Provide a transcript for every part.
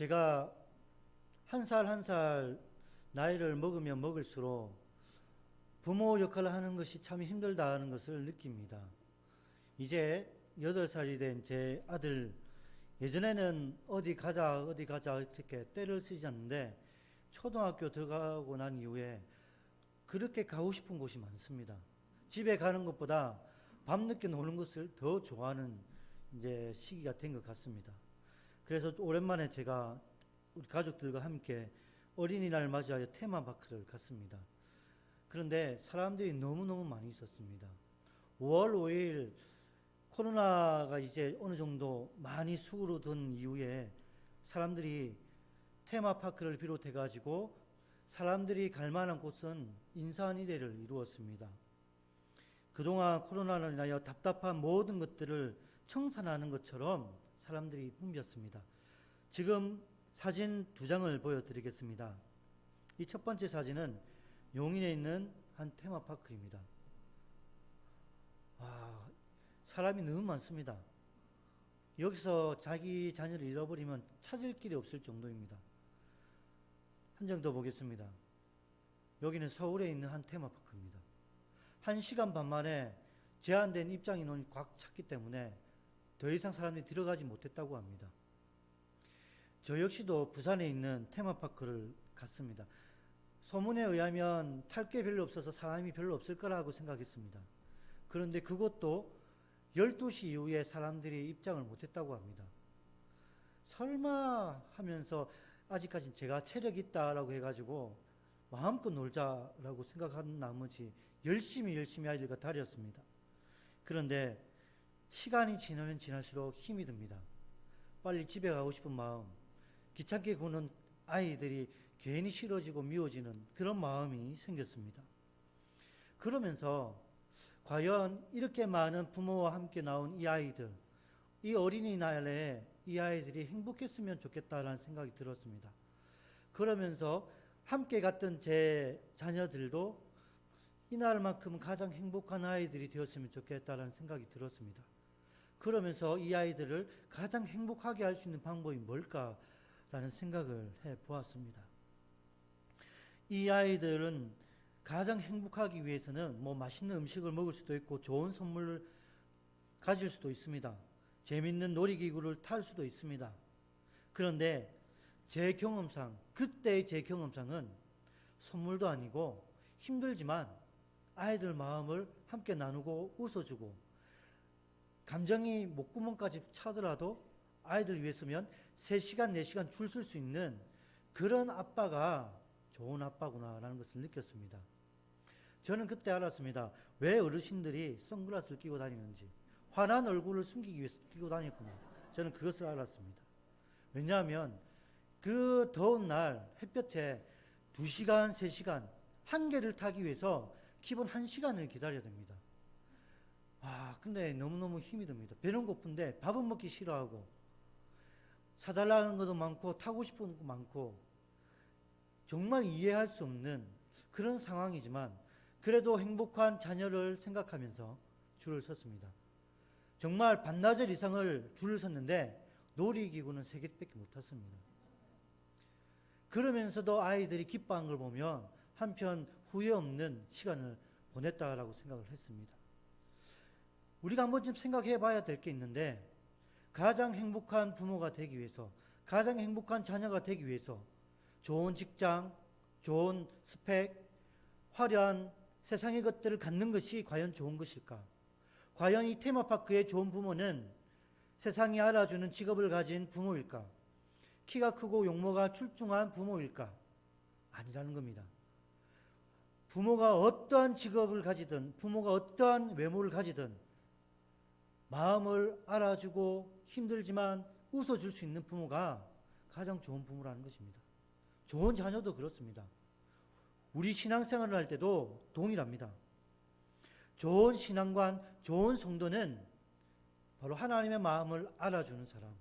제가 한 살 한 살 나이를 먹으면 먹을수록 부모 역할을 하는 것이 참 힘들다는 것을 느낍니다. 이제 8살이 된 제 아들, 예전에는 어디 가자 어디 가자 이렇게 때를 쓰지 않는데 초등학교 들어가고 난 이후에 그렇게 가고 싶은 곳이 많습니다. 집에 가는 것보다 밤늦게 노는 것을 더 좋아하는 이제 시기가 된 것 같습니다. 그래서 오랜만에 제가 우리 가족들과 함께 어린이날 맞이하여 테마파크를 갔습니다. 그런데 사람들이 너무너무 많이 있었습니다. 5월 5일 코로나가 이제 어느 정도 많이 수그러든 이후에 사람들이 테마파크를 비롯해 가지고 사람들이 갈 만한 곳은 인산이대를 이루었습니다. 그동안 코로나로 인하여 답답한 모든 것들을 청산하는 것처럼 사람들이 붐볐습니다. 지금 사진 2장을 보여드리겠습니다. 이 첫 번째 사진은 용인에 있는 한 테마파크입니다. 와, 사람이 너무 많습니다. 여기서 자기 자녀를 잃어버리면 찾을 길이 없을 정도입니다. 한 장 더 보겠습니다. 여기는 서울에 있는 한 테마파크입니다. 1시간 반 만에 제한된 입장 인원이 꽉 찼기 때문에 더 이상 사람들이 들어가지 못했다고 합니다. 저 역시도 부산에 있는 테마파크를 갔습니다. 소문에 의하면 탈 게 별로 없어서 사람이 별로 없을 거라고 생각했습니다. 그런데 그것도 12시 이후에 사람들이 입장을 못했다고 합니다. 설마 하면서 아직까지 제가 체력 있다라고 해가지고 마음껏 놀자라고 생각한 나머지 열심히 아이들과 다녔습니다. 그런데 시간이 지나면 지날수록 힘이 듭니다. 빨리 집에 가고 싶은 마음, 귀찮게 구는 아이들이 괜히 싫어지고 미워지는 그런 마음이 생겼습니다. 그러면서 과연 이렇게 많은 부모와 함께 나온 이 아이들, 이 어린이날에 이 아이들이 행복했으면 좋겠다라는 생각이 들었습니다. 그러면서 함께 갔던 제 자녀들도 이날만큼 가장 행복한 아이들이 되었으면 좋겠다라는 생각이 들었습니다. 그러면서 이 아이들을 가장 행복하게 할 수 있는 방법이 뭘까라는 생각을 해보았습니다. 이 아이들은 가장 행복하기 위해서는 맛있는 음식을 먹을 수도 있고 좋은 선물을 가질 수도 있습니다. 재밌는 놀이기구를 탈 수도 있습니다. 그런데 그때의 제 경험상은 선물도 아니고 힘들지만 아이들 마음을 함께 나누고 웃어주고 감정이 목구멍까지 차더라도 아이들 위해서면 3시간, 4시간 줄 쓸 수 있는 그런 아빠가 좋은 아빠구나라는 것을 느꼈습니다. 저는 그때 알았습니다. 왜 어르신들이 선글라스를 끼고 다니는지, 환한 얼굴을 숨기기 위해서 끼고 다녔구나. 저는 그것을 알았습니다. 왜냐하면 그 더운 날 햇볕에 2시간, 3시간 한계를 타기 위해서 기본 1시간을 기다려야 됩니다. 근데 너무너무 힘이 듭니다. 배는 고픈데 밥은 먹기 싫어하고 사달라는 것도 많고 타고 싶은 것도 많고 정말 이해할 수 없는 그런 상황이지만 그래도 행복한 자녀를 생각하면서 줄을 섰습니다. 정말 반나절 이상을 줄을 섰는데 놀이기구는 3개밖에 못 탔습니다. 그러면서도 아이들이 기뻐한 걸 보면 한편 후회 없는 시간을 보냈다라고 생각을 했습니다. 우리가 한 번쯤 생각해 봐야 될 게 있는데 가장 행복한 부모가 되기 위해서, 가장 행복한 자녀가 되기 위해서 좋은 직장, 좋은 스펙, 화려한 세상의 것들을 갖는 것이 과연 좋은 것일까? 과연 이 테마파크의 좋은 부모는 세상이 알아주는 직업을 가진 부모일까? 키가 크고 용모가 출중한 부모일까? 아니라는 겁니다. 부모가 어떠한 직업을 가지든 부모가 어떠한 외모를 가지든 마음을 알아주고 힘들지만 웃어줄 수 있는 부모가 가장 좋은 부모라는 것입니다. 좋은 자녀도 그렇습니다. 우리 신앙생활을 할 때도 동일합니다. 좋은 신앙관, 좋은 성도는 바로 하나님의 마음을 알아주는 사람,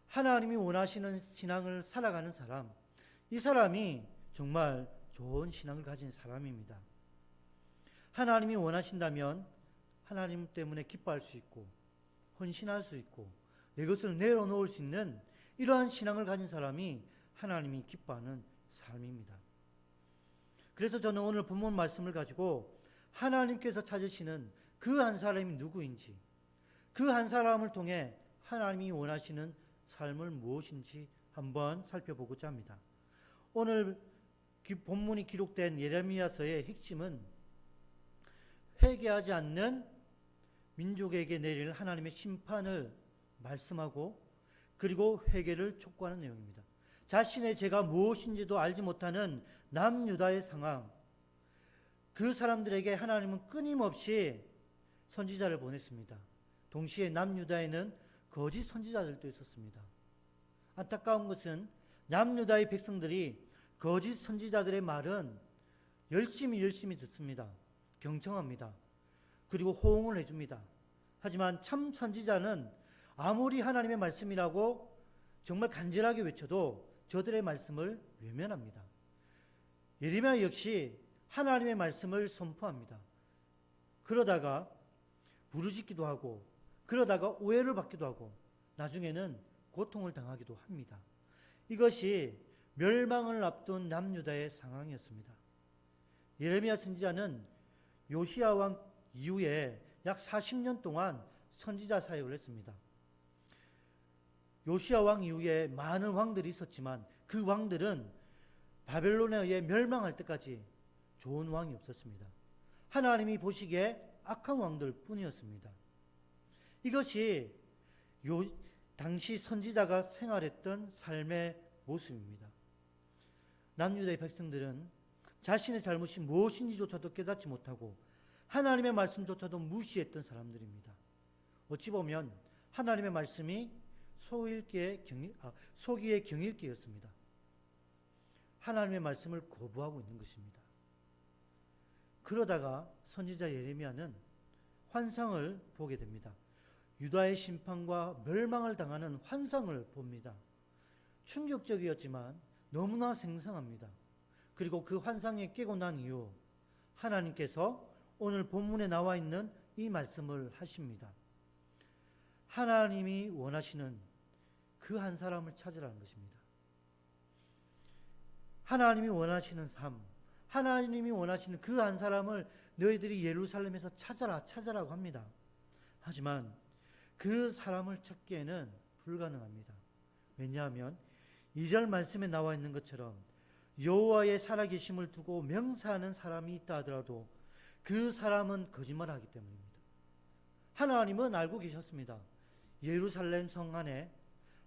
하나님이 원하시는 신앙을 살아가는 사람, 이 사람이 정말 좋은 신앙을 가진 사람입니다. 하나님이 원하신다면 하나님 때문에 기뻐할 수 있고 헌신할 수 있고 내 것을 내려놓을 수 있는 이러한 신앙을 가진 사람이 하나님이 기뻐하는 삶입니다. 그래서 저는 오늘 본문 말씀을 가지고 하나님께서 찾으시는 그 한 사람이 누구인지, 그 한 사람을 통해 하나님이 원하시는 삶을 무엇인지 한번 살펴보고자 합니다. 오늘 본문이 기록된 예레미야서의 핵심은 회개하지 않는 민족에게 내릴 하나님의 심판을 말씀하고 그리고 회개를 촉구하는 내용입니다. 자신의 죄가 무엇인지도 알지 못하는 남유다의 상황, 그 사람들에게 하나님은 끊임없이 선지자를 보냈습니다. 동시에 남유다에는 거짓 선지자들도 있었습니다. 안타까운 것은 남유다의 백성들이 거짓 선지자들의 말은 열심히 듣습니다. 경청합니다. 그리고 호응을 해줍니다. 하지만 참 선지자는 아무리 하나님의 말씀이라고 정말 간절하게 외쳐도 저들의 말씀을 외면합니다. 예레미야 역시 하나님의 말씀을 선포합니다. 그러다가 부르짖기도 하고 그러다가 오해를 받기도 하고 나중에는 고통을 당하기도 합니다. 이것이 멸망을 앞둔 남유다의 상황이었습니다. 예레미야 선지자는 요시야 왕 이후에 약 40년 동안 선지자 사역을 했습니다. 요시야 왕 이후에 많은 왕들이 있었지만 그 왕들은 바벨론에 의해 멸망할 때까지 좋은 왕이 없었습니다. 하나님이 보시기에 악한 왕들 뿐이었습니다. 이것이 당시 선지자가 생활했던 삶의 모습입니다. 남유다의 백성들은 자신의 잘못이 무엇인지조차도 깨닫지 못하고 하나님의 말씀조차도 무시했던 사람들입니다. 어찌 보면 하나님의 말씀이 소기의 경읽기였습니다. 하나님의 말씀을 거부하고 있는 것입니다. 그러다가 선지자 예레미야는 환상을 보게 됩니다. 유다의 심판과 멸망을 당하는 환상을 봅니다. 충격적이었지만 너무나 생생합니다. 그리고 그 환상에 깨고 난 이후 하나님께서 오늘 본문에 나와 있는 이 말씀을 하십니다. 하나님이 원하시는 그 한 사람을 찾으라는 것입니다. 하나님이 원하시는 삶, 하나님이 원하시는 그 한 사람을 너희들이 예루살렘에서 찾아라고 합니다. 하지만 그 사람을 찾기에는 불가능합니다. 왜냐하면 2절 말씀에 나와 있는 것처럼 여호와의 살아계심을 두고 명사하는 사람이 있다 하더라도 그 사람은 거짓말하기 때문입니다. 하나님은 알고 계셨습니다. 예루살렘 성 안에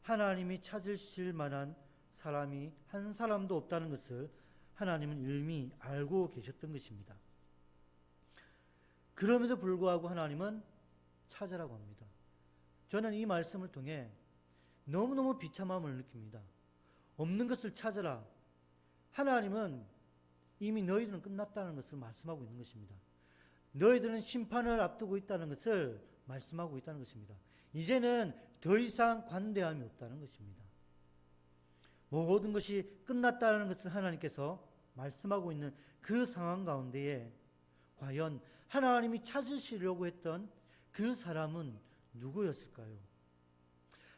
하나님이 찾으실 만한 사람이 한 사람도 없다는 것을 하나님은 이미 알고 계셨던 것입니다. 그럼에도 불구하고 하나님은 찾으라고 합니다. 저는 이 말씀을 통해 너무너무 비참함을 느낍니다. 없는 것을 찾으라. 하나님은 이미 너희들은 끝났다는 것을 말씀하고 있는 것입니다. 너희들은 심판을 앞두고 있다는 것을 말씀하고 있다는 것입니다. 이제는 더 이상 관대함이 없다는 것입니다. 모든 것이 끝났다는 것을 하나님께서 말씀하고 있는 그 상황 가운데에 과연 하나님이 찾으시려고 했던 그 사람은 누구였을까요?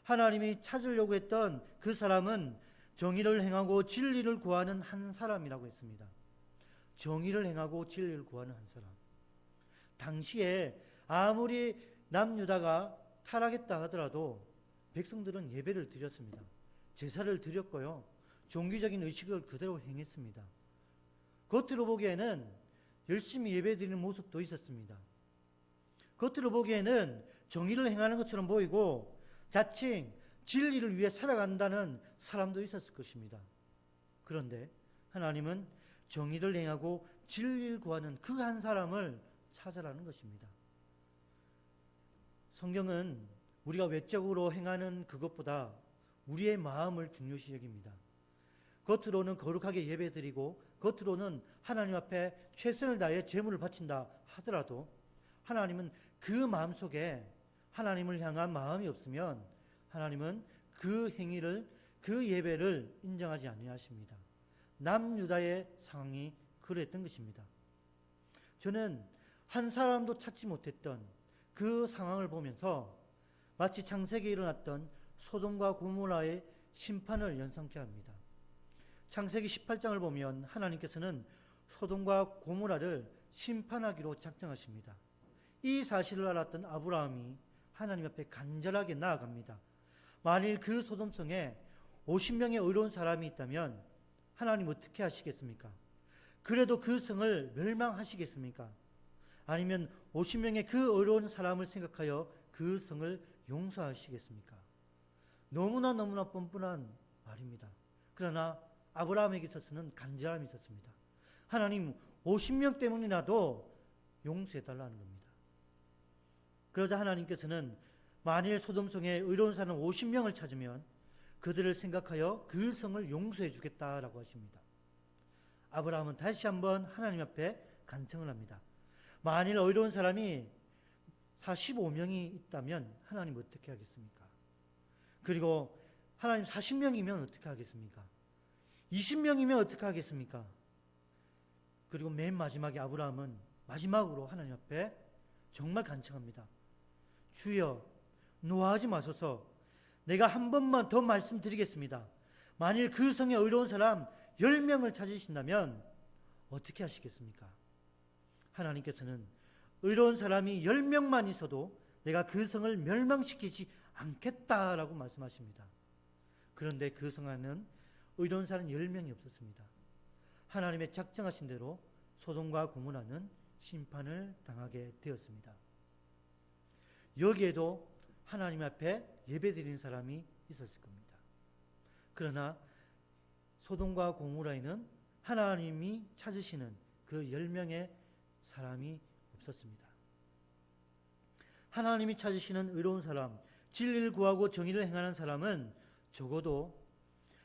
하나님이 찾으려고 했던 그 사람은 정의를 행하고 진리를 구하는 한 사람이라고 했습니다. 정의를 행하고 진리를 구하는 한 사람. 당시에 아무리 남유다가 타락했다 하더라도 백성들은 예배를 드렸습니다. 제사를 드렸고요. 종교적인 의식을 그대로 행했습니다. 겉으로 보기에는 열심히 예배드리는 모습도 있었습니다. 겉으로 보기에는 정의를 행하는 것처럼 보이고 자칭 진리를 위해 살아간다는 사람도 있었을 것입니다. 그런데 하나님은 정의를 행하고 진리를 구하는 그 한 사람을 찾아라는 것입니다. 성경은 우리가 외적으로 행하는 그것보다 우리의 마음을 중요시 여깁니다. 겉으로는 거룩하게 예배드리고 겉으로는 하나님 앞에 최선을 다해 제물을 바친다 하더라도 하나님은 그 마음속에 하나님을 향한 마음이 없으면 하나님은 그 행위를, 그 예배를 인정하지 아니하십니다. 남유다의 상황이 그랬던 것입니다. 저는 한 사람도 찾지 못했던 그 상황을 보면서 마치 창세기에 일어났던 소돔과 고모라의 심판을 연상케 합니다. 창세기 18장을 보면 하나님께서는 소돔과 고모라를 심판하기로 작정하십니다. 이 사실을 알았던 아브라함이 하나님 앞에 간절하게 나아갑니다. 만일 그 소돔성에 50명의 의로운 사람이 있다면 하나님 어떻게 하시겠습니까? 그래도 그 성을 멸망하시겠습니까? 아니면 50명의 그 의로운 사람을 생각하여 그 성을 용서하시겠습니까? 너무나 뻔뻔한 말입니다. 그러나 아브라함에게 있어서는 간절함이 있었습니다. 하나님 50명 때문이라도 용서해달라는 겁니다. 그러자 하나님께서는 만일 소돔성에 의로운 사람 50명을 찾으면 그들을 생각하여 그 성을 용서해 주겠다라고 하십니다. 아브라함은 다시 한번 하나님 앞에 간청을 합니다. 만일 의로운 사람이 45명이 있다면 하나님 어떻게 하겠습니까? 그리고 하나님 40명이면 어떻게 하겠습니까? 20명이면 어떻게 하겠습니까? 그리고 맨 마지막에 아브라함은 마지막으로 하나님 앞에 정말 간청합니다. 주여, 노하지 마소서. 내가 한 번만 더 말씀드리겠습니다. 만일 그 성에 의로운 사람 10명을 찾으신다면 어떻게 하시겠습니까? 하나님께서는 의로운 사람이 10명만 있어도 내가 그 성을 멸망시키지 않겠다라고 말씀하십니다. 그런데 그 성 안에는 의로운 사람 10명이 없었습니다. 하나님의 작정하신 대로 소돔과 고모라는 심판을 당하게 되었습니다. 여기에도 하나님 앞에 예배드리는 사람이 있었을 겁니다. 그러나 소돔과 고모라에는 하나님이 찾으시는 그 10명의 사람이 없었습니다. 하나님이 찾으시는 의로운 사람, 진리를 구하고 정의를 행하는 사람은 적어도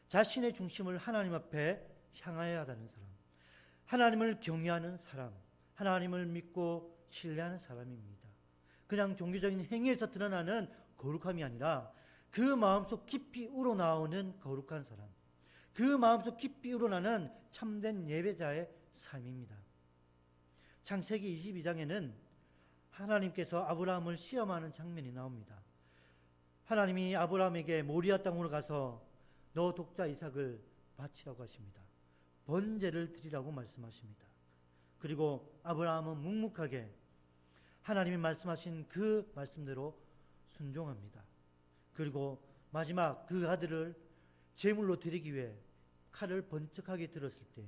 자신의 중심을 하나님 앞에 향하여야 하는 사람, 하나님을 경외하는 사람, 하나님을 믿고 신뢰하는 사람입니다. 그냥 종교적인 행위에서 드러나는 거룩함이 아니라 그 마음속 깊이 우러나오는 거룩한 사람, 그 마음속 깊이 우러나는 참된 예배자의 삶입니다. 창세기 22장에는 하나님께서 아브라함을 시험하는 장면이 나옵니다. 하나님이 아브라함에게 모리아 땅으로 가서 너 독자 이삭을 바치라고 하십니다. 번제를 드리라고 말씀하십니다. 그리고 아브라함은 묵묵하게 하나님이 말씀하신 그 말씀대로 순종합니다. 그리고 마지막 그 아들을 제물로 드리기 위해 칼을 번쩍하게 들었을 때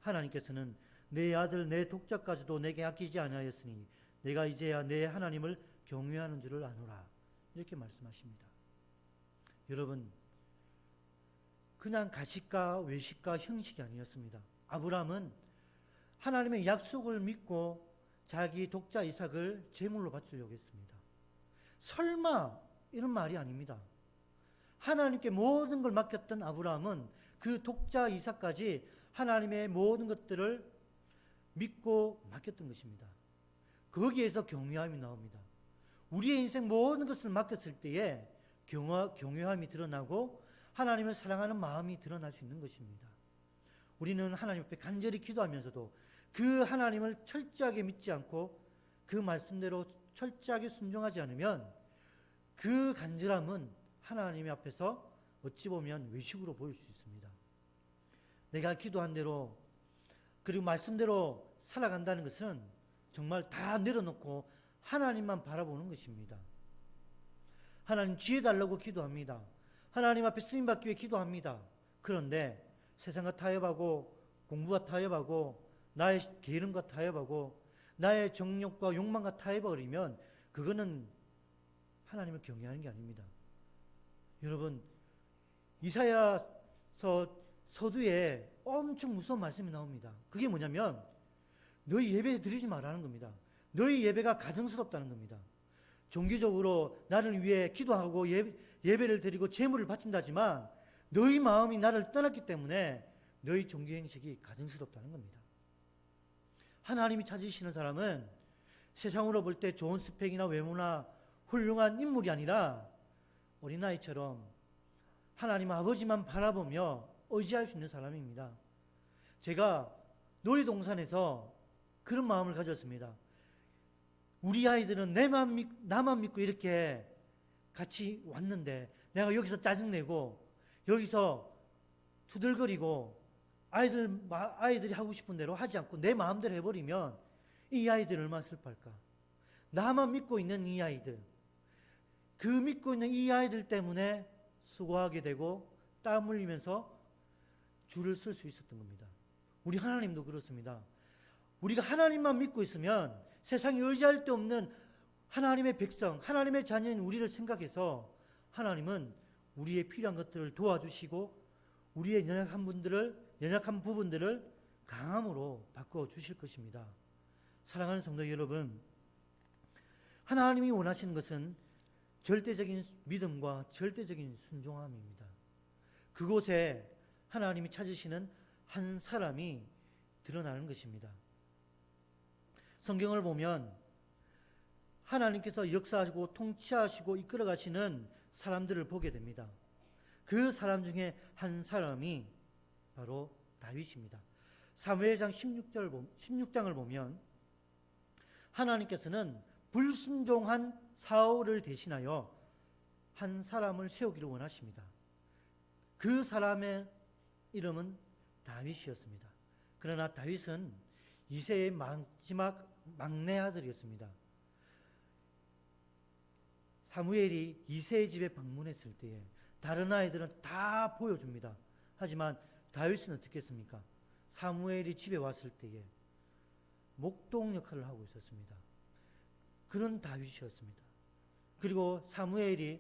하나님께서는 내 아들 내 독자까지도 내게 아끼지 아니하였으니 내가 이제야 내 하나님을 경외하는 줄을 아노라, 이렇게 말씀하십니다. 여러분, 그냥 가식과 외식과 형식이 아니었습니다. 아브라함은 하나님의 약속을 믿고 자기 독자 이삭을 제물로 바치려고 했습니다. 설마 이런 말이 아닙니다. 하나님께 모든 걸 맡겼던 아브라함은 그 독자 이삭까지 하나님의 모든 것들을 믿고 맡겼던 것입니다. 거기에서 경외함이 나옵니다. 우리의 인생 모든 것을 맡겼을 때에 경외함이 드러나고 하나님을 사랑하는 마음이 드러날 수 있는 것입니다. 우리는 하나님 앞에 간절히 기도하면서도 그 하나님을 철저하게 믿지 않고 그 말씀대로 철저하게 순종하지 않으면 그 간절함은 하나님 앞에서 어찌 보면 외식으로 보일 수 있습니다. 내가 기도한 대로 그리고 말씀대로 살아간다는 것은 정말 다 내려놓고 하나님만 바라보는 것입니다. 하나님 지혜 달라고 기도합니다. 하나님 앞에 쓰임받기 위해 기도합니다. 그런데 세상과 타협하고 공부와 타협하고 나의 게으름과 타협하고 나의 정욕과 욕망과 타협버리면 그거는 하나님을 경외하는 게 아닙니다. 여러분, 이사야서 서두에 엄청 무서운 말씀이 나옵니다. 그게 뭐냐면 너희 예배 드리지 말라는 겁니다. 너희 예배가 가증스럽다는 겁니다. 종교적으로 나를 위해 기도하고 예배를 드리고 제물을 바친다지만 너희 마음이 나를 떠났기 때문에 너희 종교 행식이 가증스럽다는 겁니다. 하나님이 찾으시는 사람은 세상으로 볼 때 좋은 스펙이나 외모나 훌륭한 인물이 아니라 어린아이처럼 하나님 아버지만 바라보며 의지할 수 있는 사람입니다. 제가 놀이동산에서 그런 마음을 가졌습니다. 우리 아이들은 나만 믿고 이렇게 같이 왔는데 내가 여기서 짜증내고 여기서 투덜거리고 아이들이 하고 싶은 대로 하지 않고 내 마음대로 해버리면 이 아이들 얼마나 슬퍼할까. 나만 믿고 있는 이 아이들, 그 믿고 있는 이 아이들 때문에 수고하게 되고 땀 흘리면서 줄을 쓸 수 있었던 겁니다. 우리 하나님도 그렇습니다. 우리가 하나님만 믿고 있으면 세상에 의지할 데 없는 하나님의 백성, 하나님의 자녀인 우리를 생각해서 하나님은 우리의 필요한 것들을 도와주시고 우리의 연약한 부분들을 강함으로 바꿔 주실 것입니다. 사랑하는 성도 여러분, 하나님이 원하시는 것은 절대적인 믿음과 절대적인 순종함입니다. 그곳에 하나님이 찾으시는 한 사람이 드러나는 것입니다. 성경을 보면 하나님께서 역사하시고 통치하시고 이끌어가시는 사람들을 보게 됩니다. 그 사람 중에 한 사람이 바로 다윗입니다. 사무엘상 16장을 보면 하나님께서는 불순종한 사울을 대신하여 한 사람을 세우기를 원하십니다. 그 사람의 이름은 다윗이었습니다. 그러나 다윗은 이새의 마지막 막내 아들이었습니다. 사무엘이 이새의 집에 방문했을 때에 다른 아이들은 다 보여줍니다. 하지만 다윗은 어떻게 했습니까? 사무엘이 집에 왔을 때에 목동 역할을 하고 있었습니다. 그런 다윗이었습니다. 그리고 사무엘이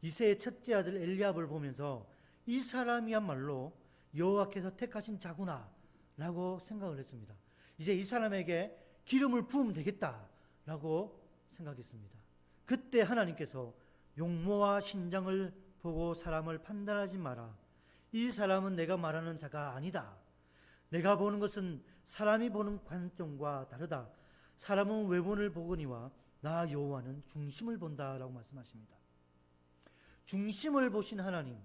이새의 첫째 아들 엘리압을 보면서 이 사람이야말로 여호와께서 택하신 자구나 라고 생각을 했습니다. 이제 이 사람에게 기름을 부으면 되겠다 라고 생각했습니다. 그때 하나님께서 용모와 신장을 보고 사람을 판단하지 마라. 이 사람은 내가 말하는 자가 아니다. 내가 보는 것은 사람이 보는 관점과 다르다. 사람은 외모를 보거니와 나 여호와는 중심을 본다라고 말씀하십니다. 중심을 보신 하나님,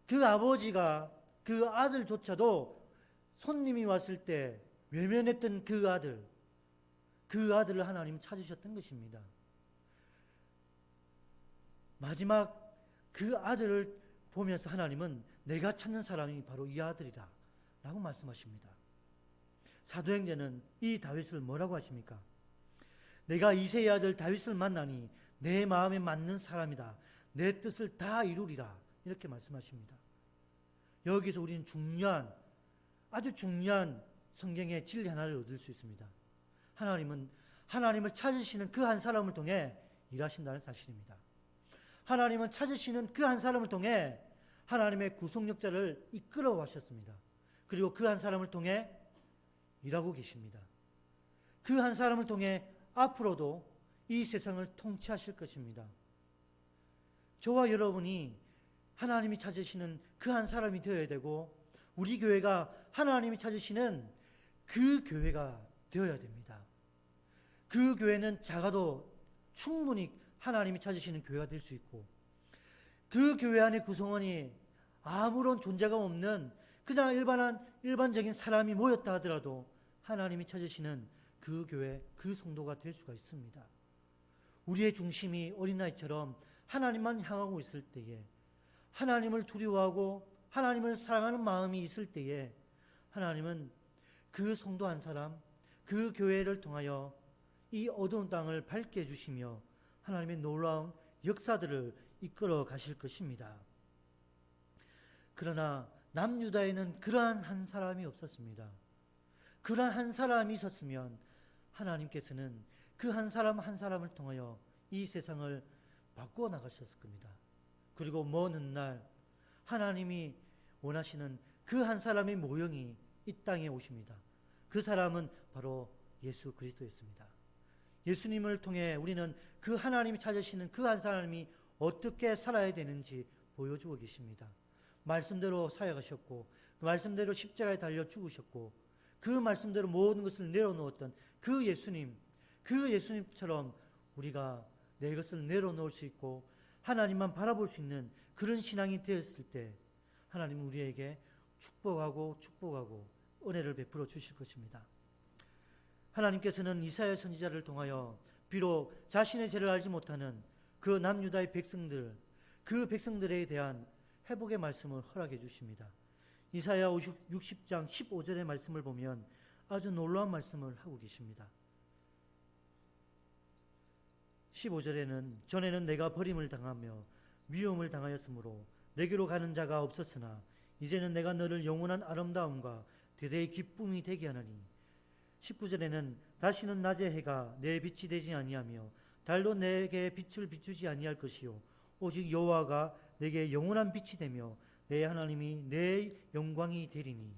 그 아버지가 그 아들조차도 손님이 왔을 때 외면했던 그 아들을 하나님 찾으셨던 것입니다. 마지막 그 아들을 보면서 하나님은 내가 찾는 사람이 바로 이 아들이다 라고 말씀하십니다. 사도행전은 이 다윗을 뭐라고 하십니까? 내가 이새의 아들 다윗을 만나니 내 마음에 맞는 사람이다. 내 뜻을 다 이루리라. 이렇게 말씀하십니다. 여기서 우리는 아주 중요한 성경의 진리 하나를 얻을 수 있습니다. 하나님은 하나님을 찾으시는 그 한 사람을 통해 일하신다는 사실입니다. 하나님은 찾으시는 그 한 사람을 통해 하나님의 구속력자를 이끌어 가셨습니다. 그리고 그 한 사람을 통해 일하고 계십니다. 그 한 사람을 통해 앞으로도 이 세상을 통치하실 것입니다. 저와 여러분이 하나님이 찾으시는 그 한 사람이 되어야 되고 우리 교회가 하나님이 찾으시는 그 교회가 되어야 됩니다. 그 교회는 작아도 충분히 하나님이 찾으시는 교회가 될 수 있고 그 교회 안에 구성원이 아무런 존재감 없는 그냥 일반적인 사람이 모였다 하더라도 하나님이 찾으시는 그 교회, 그 성도가 될 수가 있습니다. 우리의 중심이 어린아이처럼 하나님만 향하고 있을 때에 하나님을 두려워하고 하나님을 사랑하는 마음이 있을 때에 하나님은 그 성도 한 사람, 그 교회를 통하여 이 어두운 땅을 밝게 해주시며 하나님의 놀라운 역사들을 이끌어 가실 것입니다. 그러나 남유다에는 그러한 한 사람이 없었습니다. 그러한 한 사람이 있었으면 하나님께서는 그 한 사람 한 사람을 통하여 이 세상을 바꾸어 나가셨을 겁니다. 그리고 먼 훗날 하나님이 원하시는 그 한 사람의 모형이 이 땅에 오십니다. 그 사람은 바로 예수 그리스도였습니다. 예수님을 통해 우리는 그 하나님이 찾으시는 그 한 사람이 어떻게 살아야 되는지 보여주고 계십니다. 말씀대로 사역하셨고 그 말씀대로 십자가에 달려 죽으셨고 그 말씀대로 모든 것을 내려놓았던 그 예수님처럼 우리가 내 것을 내려놓을 수 있고 하나님만 바라볼 수 있는 그런 신앙이 되었을 때 하나님은 우리에게 축복하고 은혜를 베풀어 주실 것입니다. 하나님께서는 이사야 선지자를 통하여 비록 자신의 죄를 알지 못하는 그 남유다의 백성들, 그 백성들에 대한 회복의 말씀을 허락해 주십니다. 이사야 60장 15절의 말씀을 보면 아주 놀라운 말씀을 하고 계십니다. 15절에는 전에는 내가 버림을 당하며 미움을 당하였으므로 내게로 가는 자가 없었으나 이제는 내가 너를 영원한 아름다움과 대대의 기쁨이 되게 하나니 19절에는 다시는 낮의 해가 내 빛이 되지 아니하며 달도 내게 빛을 비추지 아니할 것이요 오직 여호와가 내게 영원한 빛이 되며 내 하나님이 내 영광이 되리니.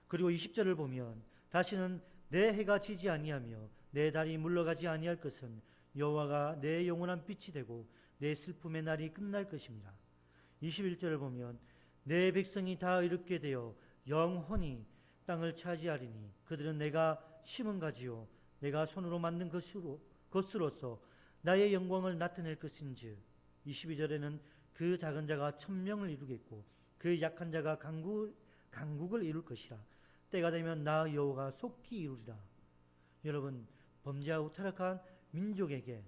그리고 20절을 보면 다시는 내 해가 지지 아니하며 내 달이 물러가지 아니할 것은 여호와가 내 영원한 빛이 되고 내 슬픔의 날이 끝날 것입니다. 21절을 보면 내 백성이 다 이롭게 되어 영원히 땅을 차지하리니 그들은 내가 심은 가지요 내가 손으로 만든 것으로서 나의 영광을 나타낼 것인즉. 22절에는 그 작은 자가 천명을 이루겠고 그 약한 자가 강국을 이룰 것이라. 때가 되면 나 여호와가 속히 이루리라. 여러분, 범죄하고 타락한 민족에게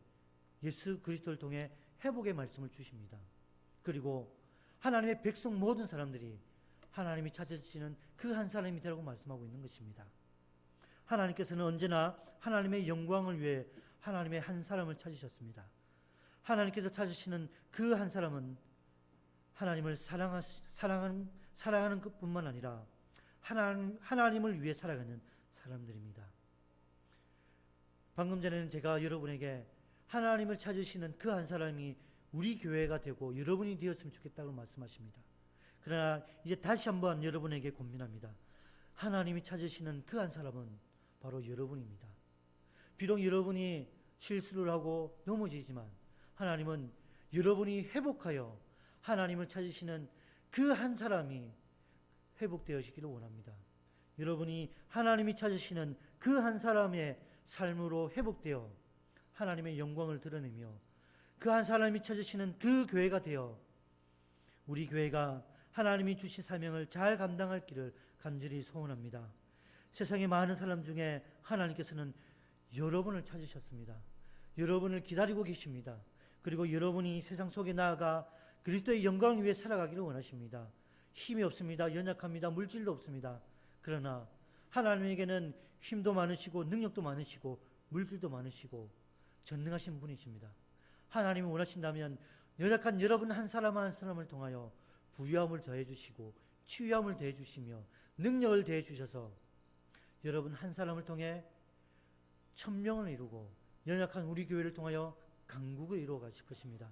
예수 그리스도를 통해 회복의 말씀을 주십니다. 그리고 하나님의 백성 모든 사람들이 하나님이 찾으시는 그 한 사람이 되라고 말씀하고 있는 것입니다. 하나님께서는 언제나 하나님의 영광을 위해 하나님의 한 사람을 찾으셨습니다. 하나님께서 찾으시는 그 한 사람은 하나님을 사랑하는 것뿐만 아니라 하나님을 위해 살아가는 사람들입니다. 방금 전에는 제가 여러분에게 하나님을 찾으시는 그 한 사람이 우리 교회가 되고 여러분이 되었으면 좋겠다고 말씀하십니다. 그러나 이제 다시 한번 여러분에게 고민합니다. 하나님이 찾으시는 그 한 사람은 바로 여러분입니다. 비록 여러분이 실수를 하고 넘어지지만 하나님은 여러분이 회복하여 하나님을 찾으시는 그 한 사람이 회복되어지기를 원합니다. 여러분이 하나님이 찾으시는 그 한 사람의 삶으로 회복되어 하나님의 영광을 드러내며 그 한 사람이 찾으시는 그 교회가 되어 우리 교회가 하나님이 주신 사명을 잘 감당할 길을 간절히 소원합니다. 세상의 많은 사람 중에 하나님께서는 여러분을 찾으셨습니다. 여러분을 기다리고 계십니다. 그리고 여러분이 세상 속에 나아가 그리스도의 영광을 위해 살아가기를 원하십니다. 힘이 없습니다. 연약합니다. 물질도 없습니다. 그러나 하나님에게는 힘도 많으시고 능력도 많으시고 물질도 많으시고 전능하신 분이십니다. 하나님이 원하신다면 연약한 여러분 한 사람 한 사람을 통하여 부유함을 더해주시고 치유함을 더해주시며 능력을 더해주셔서 여러분 한 사람을 통해 천명을 이루고 연약한 우리 교회를 통하여 강국을 이루어 가실 것입니다.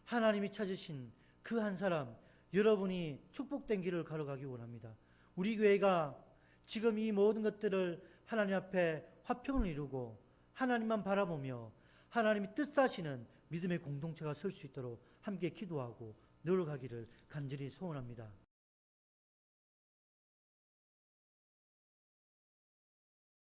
하나님이 찾으신 그 한 사람, 여러분이 축복된 길을 걸어가기 원합니다. 우리 교회가 지금 이 모든 것들을 하나님 앞에 화평을 이루고 하나님만 바라보며 하나님이 뜻하시는 믿음의 공동체가 설 수 있도록 함께 기도하고 노력하기를 간절히 소원합니다.